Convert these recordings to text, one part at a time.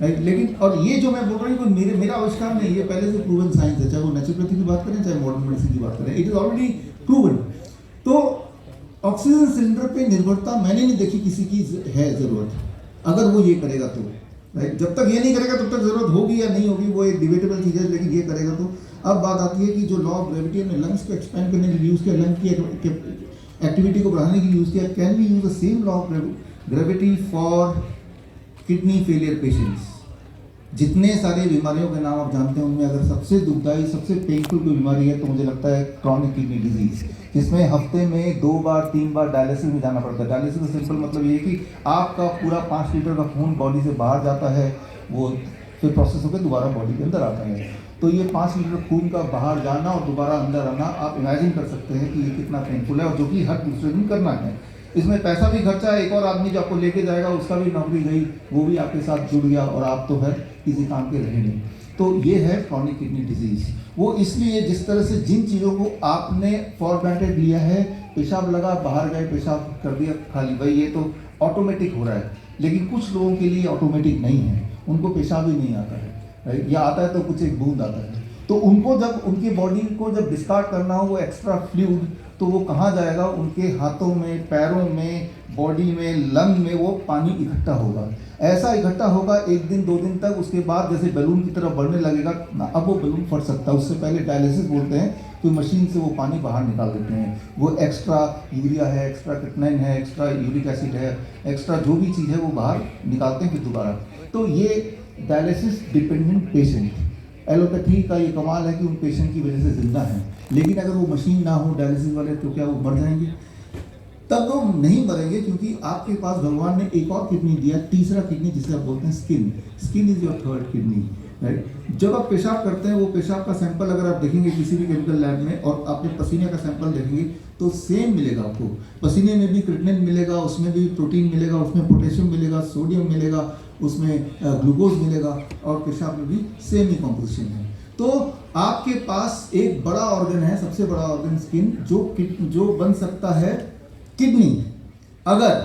Right. लेकिन और ये जो मैं बोल रहा हूँ कोई मेरा आविष्कार नहीं, ये पहले से प्रूवन साइंस है, चाहे वो नेचुरोपैथी की बात करें चाहे मॉडर्न मेडिसिन की बात करें, इट इज ऑलरेडी प्रूवन। तो ऑक्सीजन सिलेंडर पे निर्भरता मैंने नहीं देखी किसी की है ज़रूरत, अगर वो ये करेगा तो, राइट। जब तक ये नहीं करेगा तब तक ज़रूरत होगी या नहीं होगी वो एक डिबेटेबल चीज़ है, लेकिन ये करेगा तो। अब बात आती है कि जो लॉ ऑफ ग्रेविटी ने लंग्स को एक्सपेंड करने के लिए यूज़ किया, लंग की एक्टिविटी को बढ़ाने के लिए यूज़ किया, can we use the same law of gravity for kidney failure patients? जितने सारे बीमारियों के नाम आप जानते हैं उनमें अगर सबसे दुखदायी सबसे पेनफुल कोई बीमारी है तो मुझे लगता है क्रॉनिक किडनी डिजीज, जिसमें हफ्ते में 2 बार 3 बार डायलिसिस में जाना पड़ता है। डायलिसिस का सिंपल मतलब ये है कि आपका पूरा 5 लीटर का खून बॉडी से बाहर जाता है, वो फिर प्रोसेस होकर दोबारा बॉडी के अंदर आता है। तो ये 5 लीटर खून का बाहर जाना और दोबारा अंदर आना, आप इमेजिन कर सकते हैं कि ये कितना पेनफुल है, और जो कि हर दूसरे दिन करना है। इसमें पैसा भी खर्चा है, एक और आदमी जो आपको लेके जाएगा उसका भी नौकरी गई, वो भी आपके साथ जुड़ गया और आप तो है किसी काम के रहे नहीं। तो ये है क्रॉनिक किडनी डिजीज। वो इसलिए जिस तरह से जिन चीज़ों को आपने फॉर ग्रांटेड लिया है, पेशाब लगा बाहर गए पेशाब कर दिया खाली, भाई ये तो ऑटोमेटिक हो रहा है, लेकिन कुछ लोगों के लिए ऑटोमेटिक नहीं है, उनको पेशाब ही नहीं आता है, राइट, या आता है तो कुछ एक बूंद आता है। तो उनको जब उनकी बॉडी को जब डिस्कार्ड करना हो वो एक्स्ट्रा फ्लूइड, तो वो कहाँ जाएगा? उनके हाथों में, पैरों में, बॉडी में, लंग में वो पानी इकट्ठा होगा। ऐसा इकट्ठा होगा 1 दिन 2 दिन तक, उसके बाद जैसे बैलून की तरफ बढ़ने लगेगा ना, अब वो बैलून फट सकता है। उससे पहले डायलिसिस बोलते हैं, तो मशीन से वो पानी बाहर निकाल देते हैं। वो एक्स्ट्रा यूरिया है, एक्स्ट्रा क्रिएटिनिन है, एक्स्ट्रा यूरिक एसिड है, एक्स्ट्रा जो भी चीज़ है वो बाहर निकालते हैं फिर दोबारा। तो ये डायलिसिस डिपेंडेंट पेशेंट, एलोपैथी का ये कमाल है कि उन पेशेंट की वजह से जिंदा हैं, लेकिन अगर वो मशीन ना हो डायलिसिस वाले तो क्या वो मर जाएंगे? तब वो नहीं मरेंगे, क्योंकि आपके पास भगवान ने एक और किडनी दिया, तीसरा किडनी जिसे आप बोलते हैं skin. Skin is your third kidney, right. जब आप पेशाब करते हैं, वो पेशाब का सैंपल अगर आप देखेंगे किसी भी केमिकल लैब में और अपने पसीने का सैंपल देखेंगे तो सेम मिलेगा आपको। पसीने में भी क्रिएटिनिन मिलेगा, उसमें भी प्रोटीन मिलेगा, उसमें पोटेशियम मिलेगा, सोडियम मिलेगा, उसमें ग्लूकोज मिलेगा, और पेशाब में भी सेम ही कॉम्पोजिशन है। तो आपके पास एक बड़ा ऑर्गन है, सबसे बड़ा ऑर्गन स्किन, जो बन सकता है किडनी। अगर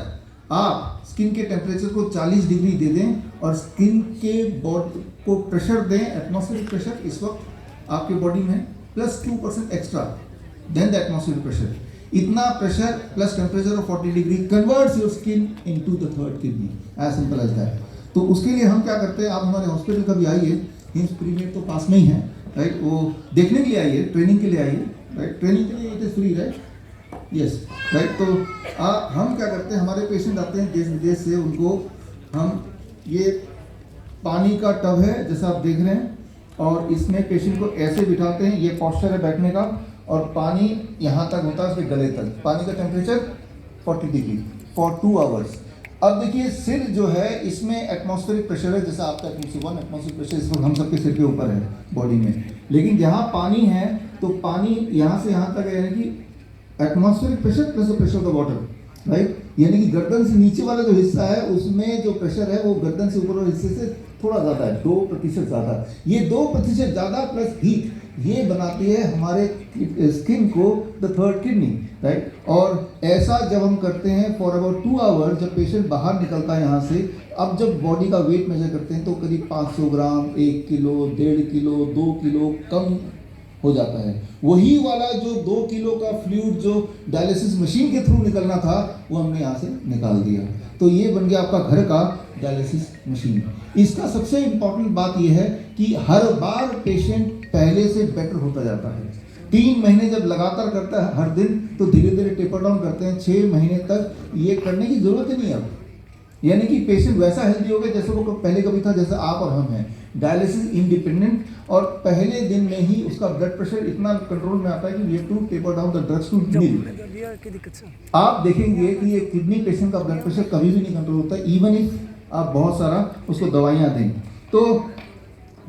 आप स्किन के टेम्परेचर को 40 डिग्री दे दें और स्किन के बॉडी को प्रेशर दें, एटमॉस्फेरिक प्रेशर इस वक्त आपके बॉडी में +2% extra than the atmospheric pressure, इतना pressure plus temperature of 40 degree converts your skin into the third kidney, as simple as that. तो उसके लिए हम क्या करते हैं, आप हमारे हॉस्पिटल कभी आइए, हिम्स प्रीमेड तो पास में ही है, राइट, वो देखने के लिए आइए, ट्रेनिंग के लिए आइए, राइट, ट्रेनिंग के लिए it is free, right, yes, right. तो हम क्या करते हैं, हमारे पेशेंट आते हैं देश विदेश से, उनको हम ये पानी का टब है जैसा आप देख रहे हैं, और इसमें पेशेंट को ऐसे बिठाते हैं, ये पॉस्चर है बैठने का, और पानी यहाँ तक होता है उसके गले तक, पानी का टेम्परेचर 40 डिग्री फॉर 2 आवर्स। अब देखिए सिर जो है इसमें एटमॉस्फेरिक प्रेशर है, जैसा आपका 2C1 एटमॉस्फेरिक प्रेशर इस वक्त हम सबके सिर के ऊपर है बॉडी में, लेकिन जहाँ पानी है तो पानी यहाँ से यहाँ तक है, यानी कि atmospheric pressure plus the pressure of the water, right, यानी कि गर्दन से नीचे वाला जो हिस्सा है उसमें जो प्रेशर है वो गर्दन से ऊपर वाले हिस्से से थोड़ा ज़्यादा है, 2% ज़्यादा। ये 2% ज़्यादा प्लस हीट, ये बनाती है हमारे स्किन को द थर्ड किडनी, राइट। और ऐसा जब हम करते हैं फॉर अबाउट 2 आवर्स, जब पेशेंट बाहर निकलता है यहाँ से, अब जब बॉडी का वेट मेजर करते हैं तो करीब 500 ग्राम, 1 किलो, 1.5 किलो, 2 किलो कम हो जाता है। वही वाला जो 2 किलो का फ्लूइड जो डायलिसिस मशीन के थ्रू निकलना था वो हमने यहाँ से निकाल दिया। तो ये बन गया आपका घर का डायलिसिस मशीन। इसका सबसे इम्पोर्टेंट बात यह है कि हर बार पेशेंट पहले से बेटर होता जाता है। 3 महीने जब लगातार करता है हर दिन, तो धीरे धीरे टेपर डाउन करते हैं, 6 महीने तक ये करने की जरूरत ही नहीं है अब, यानी कि पेशेंट वैसा हेल्दी हो गया जैसे वो पहले कभी था, जैसे आप और हम हैं, डायलिसिस इंडिपेंडेंट। और पहले दिन में ही उसका ब्लड प्रेशर इतना कंट्रोल में आता है कि we have to taper down the drugs to nil. आप देखेंगे कि ये किडनी पेशेंट का ब्लड प्रेशर कभी भी नहीं कंट्रोल होता, इवन इफ आप बहुत सारा उसको दवाइयाँ दें तो।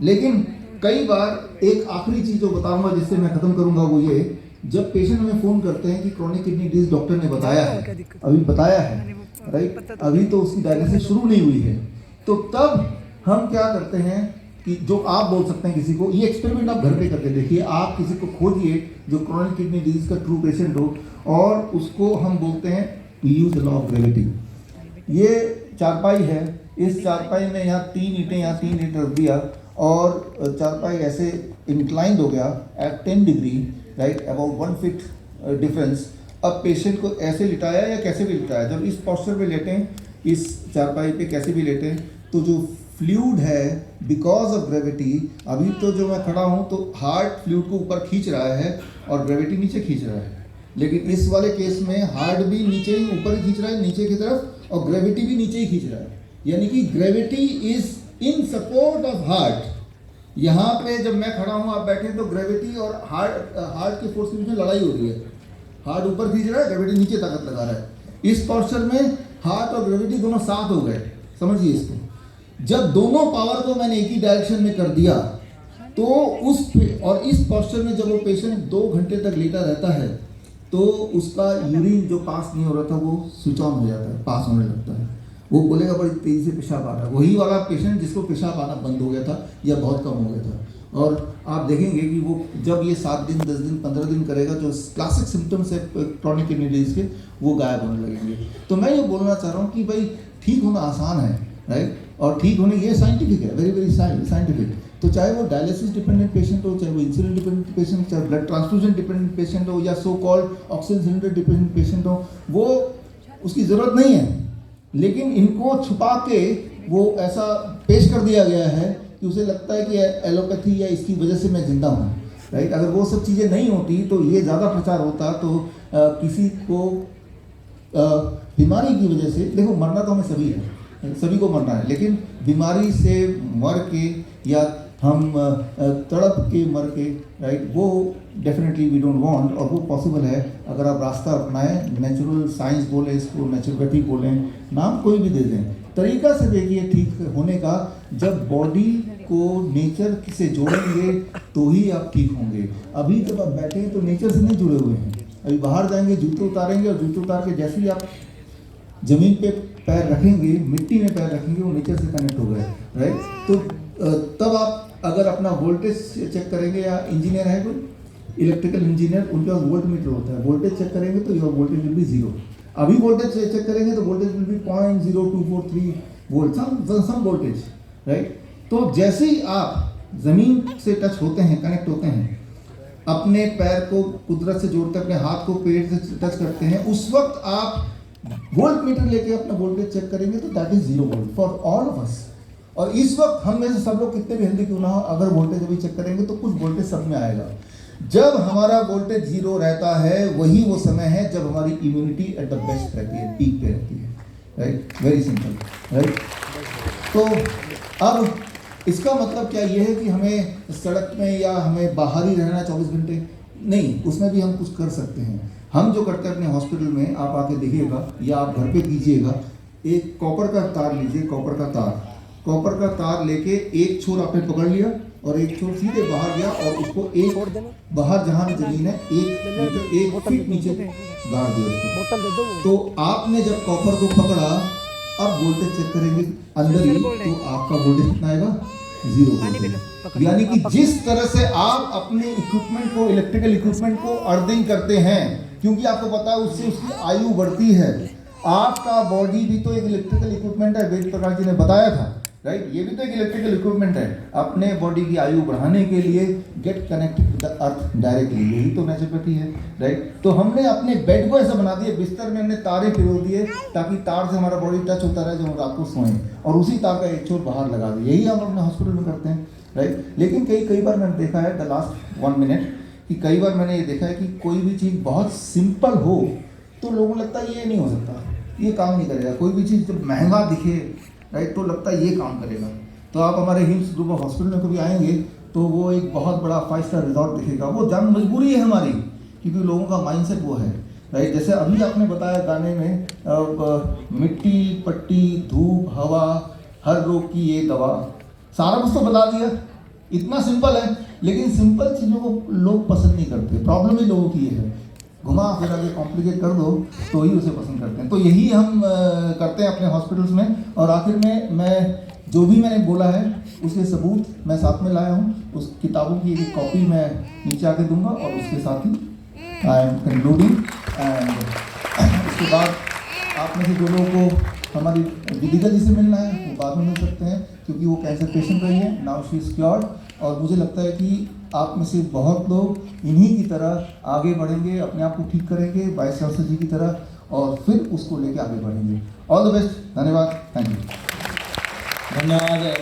लेकिन कई बार एक आखिरी चीज़ जो बताऊंगा जिससे मैं खत्म करूंगा, वो ये, जब पेशेंट हमें फ़ोन करते हैं कि क्रॉनिक किडनी डिजीज डॉक्टर ने बताया है, अभी बताया है, राइट, अभी तो उसकी डायलिसिस शुरू नहीं हुई है, तो तब हम क्या करते हैं कि जो आप बोल सकते हैं किसी को, ये एक्सपेरिमेंट आप घर पे करके देखिए, आप किसी को खोजिए जो क्रॉनिक किडनी डिजीज का ट्रू पेशेंट हो, और उसको हम बोलते हैं we use the law of gravity. ये चारपाई है, इस चारपाई में यहाँ 3 ईंटें, यहाँ 3 ईंट रख दिया और चारपाई ऐसे इंक्लाइंड हो गया at 10 degree, right, about 1 feet difference. अब पेशेंट को ऐसे लिटाया या कैसे भी लिटाया, जब इस पोस्चर पे लेटें, इस चारपाई पे कैसे भी लेटें, तो जो फ्लूइड है बिकॉज ऑफ ग्रेविटी, अभी तो जो मैं खड़ा हूँ तो हार्ट फ्लूइड को ऊपर खींच रहा है और ग्रेविटी नीचे खींच रहा है, लेकिन इस वाले केस में हार्ट भी नीचे ही ऊपर ही खींच रहा है नीचे की तरफ, और ग्रेविटी भी नीचे ही खींच रहा है, यानी कि gravity is in support of heart. यहाँ पे जब मैं खड़ा हूँ, आप बैठे, तो ग्रेविटी और हार्ट के फोर्स के बीच में लड़ाई हो रही है। हार्ट ऊपर खींच रहा है, ग्रेविटी नीचे ताकत लगा रहा है। इस पोस्चर में हार्ट और ग्रेविटी दोनों साथ हो गए, समझिए इसको। जब दोनों पावर को मैंने एक ही डायरेक्शन में कर दिया, तो और इस पोस्चर में जब वो पेशेंट 2 घंटे तक लेटा रहता है, तो उसका यूरिन जो पास नहीं हो रहा था वो स्विच ऑन हो जाता है, पास होने लगता है। वो बोलेगा बड़ी तेज़ी से पेशाब आ रहा है, वही वाला पेशेंट जिसको पेशाब आना बंद हो गया था या बहुत कम हो गया था। और आप देखेंगे कि वो जब ये 7 दिन, 10 दिन, 15 दिन करेगा, जो क्लासिक सिम्टम्स है क्रोनिक किडनी डिजीज के, वो गायब होने लगेंगे। तो मैं ये बोलना चाह रहा हूँ कि भाई ठीक होना आसान है, राइट, और ठीक होने ये साइंटिफिक है, वेरी वेरी साइंटिफिक। तो चाहे वो डायलिसिस डिपेंडेंट पेशेंट हो, चाहे वो इंसुलिन डिपेंडेंट पेशेंट, चाहे ब्लड ट्रांसफ्यूजन डिपेंडेंट पेशेंट हो, या so called oxygen cylinder dependent patient हो, वो उसकी ज़रूरत नहीं है, लेकिन इनको छुपा के वो ऐसा पेश कर दिया गया है कि उसे लगता है कि एलोपैथी या इसकी वजह से मैं जिंदा हूँ, राइट। अगर वो सब चीज़ें नहीं होती तो ये ज़्यादा प्रचार होता, तो किसी को बीमारी की वजह से, देखो मरना तो हमें सभी को मरना है, लेकिन बीमारी से मर के या हम तड़प के मर के, राइट, वो डेफिनेटली वी डोंट वांट, और वो पॉसिबल है अगर आप रास्ता अपनाएं। नेचुरल साइंस बोले इसको, नेचुरोपैथी बोलें, नाम कोई भी दे दें, तरीका से देखिए ठीक होने का। जब बॉडी को नेचर से जोड़ेंगे तो ही आप ठीक होंगे। अभी जब आप बैठे हैं तो नेचर से नहीं जुड़े हुए हैं, अभी बाहर जाएंगे, जूते उतारेंगे, और जूते उतार के जैसे ही आप जमीन पे पैर रखेंगे, मिट्टी में पैर रखेंगे, वो नेचर से कनेक्ट हो गए, राइट। तो तब आप अगर अपना वोल्टेज चेक करेंगे, या इंजीनियर है कोई इलेक्ट्रिकल इंजीनियर, उनके पास वोल्ट मीटर होता है, वोल्टेज चेक करेंगे तो योर वोल्टेज विल बी 0। अभी वोल्टेज चेक करेंगे तो voltage will be 0.0243 volt, some voltage, right. तो जैसे ही आप जमीन से टच होते हैं, कनेक्ट होते हैं, अपने पैर को कुदरत से जोड़ते हैं, अपने हाथ को पेट से टच करते हैं, उस वक्त आप वोल्ट मीटर लेके अपना वोल्टेज चेक करेंगे तो that is 0 volt for all of us. और इस वक्त हम में से सब लोग कितने भी हेल्दी क्यों ना हो, अगर वोल्टेज अभी चेक करेंगे तो कुछ वोल्टेज सब में आएगा। जब हमारा वोल्टेज 0 रहता है, वही वो समय है जब हमारी इम्यूनिटी एट द बेस्ट रहती है, पीक पे रहती है, राइट, वेरी सिंपल, राइट। तो अब इसका मतलब क्या ये है कि हमें सड़क में या हमें बाहर ही रहना 24 घंटे नहीं, उसमें भी हम कुछ कर सकते हैं। हम जो करते हैं अपने हॉस्पिटल में, आप आके देखिएगा या आप घर पे कीजिएगा, एक कॉपर का तार लीजिए, कॉपर का तार लेके एक छोर आपने पकड़ लिया और एक छोर सीधे बाहर गया, और उसको एक बाहर जहाँ जमीन है 1 फीट नीचे गाड़ दिया उसको। तो आपने जब कॉपर को पकड़ा, अब वोल्टेज चेक करेंगे अंदर ही, तो आपका वोल्टेज कितना आएगा? 0। यानी कि जिस तरह से आप अपने इक्विपमेंट को, इलेक्ट्रिकल इक्विपमेंट को अर्थिंग करते हैं, क्योंकि आपको पता है उससे उसकी आयु बढ़ती है। आपका बॉडी भी तो एक इलेक्ट्रिकल इक्विपमेंट है, वेद प्रकाश जी ने बताया था, राइट। ये भी तो एक इलेक्ट्रिकल इक्विपमेंट है। अपने बॉडी की आयु बढ़ाने के लिए get connected with the earth directly, यही तो नेचुरोपैथी है, राइट। तो हमने अपने बेड को ऐसा बना दिया, बिस्तर में हमने तारे पिरो दिए ताकि तार से हमारा बॉडी टच होता रहे जब हम रात को सोएं, और उसी तार का एक छोर बाहर लगा दिया। यही हम अपने हॉस्पिटल में करते हैं, राइट। लेकिन कई बार मैंने देखा है, द लास्ट 1 मिनट, कि कई बार मैंने ये देखा है कि कोई भी चीज़ बहुत सिंपल हो तो लोगों को लगता है ये नहीं हो सकता, ये काम नहीं करेगा। कोई भी चीज़ जब महंगा दिखे, राइट, तो लगता है ये काम करेगा। तो आप हमारे हिम्स ग्रुप ऑफ हॉस्पिटल में कभी आएंगे तो वो एक बहुत बड़ा 5 स्टार रिजॉर्ट दिखेगा। वो जान मजबूरी है हमारी, क्योंकि लोगों का माइंडसेट वो है, राइट। जैसे अभी आपने बताया गाने में मिट्टी, पट्टी, धूप, हवा, हर रोग की ये दवा, सारा कुछ तो बता दिया, इतना सिंपल है। लेकिन सिंपल चीज़ों को लोग पसंद नहीं करते, प्रॉब्लम ही लोगों की ये है। घुमा फिर आगे कॉम्प्लिकेट कर दो तो ही उसे पसंद करते हैं। तो यही हम करते हैं अपने हॉस्पिटल्स में। और आखिर में मैं जो भी मैंने बोला है उसके सबूत मैं साथ में लाया हूँ। उस किताबों की एक कॉपी मैं नीचे आके दूंगा, और उसके साथ ही आई एम कंक्लूडिंग। एंड उसके बाद आप में से जो लोगों को हमारी विदिका जी से मिलना है, वो बाद में मिल सकते हैं क्योंकि वो कैंसर पेशेंट रही है, नाउ शी इज़ क्योर्ड। और मुझे लगता है कि आप में से बहुत लोग इन्हीं की तरह आगे बढ़ेंगे, अपने आप को ठीक करेंगे वाइस चांसलर जी की तरह, और फिर उसको लेके आगे बढ़ेंगे। ऑल द बेस्ट, धन्यवाद, थैंक यू। धन्यवाद।